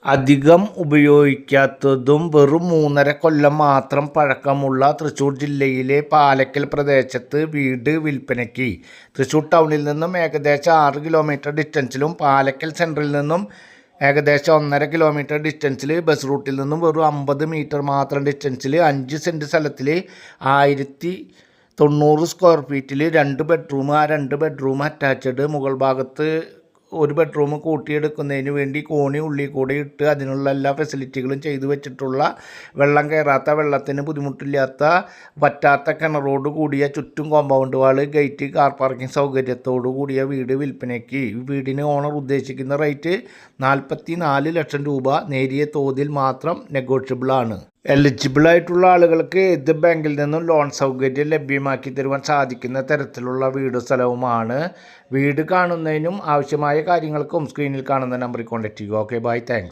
അധികം ഉപയോഗിക്കാത്തതും വെറും 3.5 കൊല്ലം മാത്രം പഴക്കമുള്ള തൃശ്ശൂർ ജില്ലയിലെ പാലക്കൽ പ്രദേശത്ത് വീട് വിൽപ്പനയ്ക്ക്. തൃശ്ശൂർ ടൗണിൽ നിന്നും ഏകദേശം 6 കിലോമീറ്റർ ഡിസ്റ്റൻസിലും പാലക്കൽ സെൻട്രലിൽ നിന്നും ഏകദേശം 1.5 കിലോമീറ്റർ ഡിസ്റ്റൻസിൽ, ബസ് റൂട്ടിൽ നിന്നും വെറും 50 മീറ്റർ മാത്രം ഡിസ്റ്റൻസിൽ 5 സെൻറ്റ് സ്ഥലത്തിൽ 1090 സ്ക്വയർ ഫീറ്റിൽ 2 ബെഡ്റൂം, ആ 2 ബെഡ്റൂം അറ്റാച്ച്ഡ്, മുകൾ ഭാഗത്ത് ഒരു ബെഡ്റൂം കൂട്ടിയെടുക്കുന്നതിന് വേണ്ടി കോണി ഉള്ളിൽ കൂടെ ഇട്ട് അതിനുള്ള എല്ലാ ഫെസിലിറ്റികളും ചെയ്തു വെച്ചിട്ടുള്ള, വെള്ളം കയറാത്ത, വെള്ളത്തിന് ബുദ്ധിമുട്ടില്ലാത്ത, വറ്റാത്ത കിണറോട് കൂടിയ, ചുറ്റും കോമ്പൗണ്ട് വാള്, ഗേറ്റ്, കാർ പാർക്കിംഗ് സൗകര്യത്തോടു കൂടിയ വീട് വിൽപ്പനയ്ക്ക്. വീടിന് ഓണർ ഉദ്ദേശിക്കുന്ന റേറ്റ് 44 ലക്ഷം രൂപ. നേരിയ തോതിൽ മാത്രം നെഗോഷ്യബിൾ ആണ്. എലിജിബിൾ ആയിട്ടുള്ള ആളുകൾക്ക് ഏത് ബാങ്കിൽ നിന്നും ലോൺ സൗകര്യം ലഭ്യമാക്കി തരുവാൻ സാധിക്കുന്ന തരത്തിലുള്ള വീട് സ്ഥലവുമാണ്. വീട് കാണുന്നതിനും ആവശ്യമായ കാര്യങ്ങൾക്കും സ്ക്രീനിൽ കാണുന്ന നമ്പറിൽ കോൺടാക്ട് ചെയ്യുക. Okay, bye, thanks.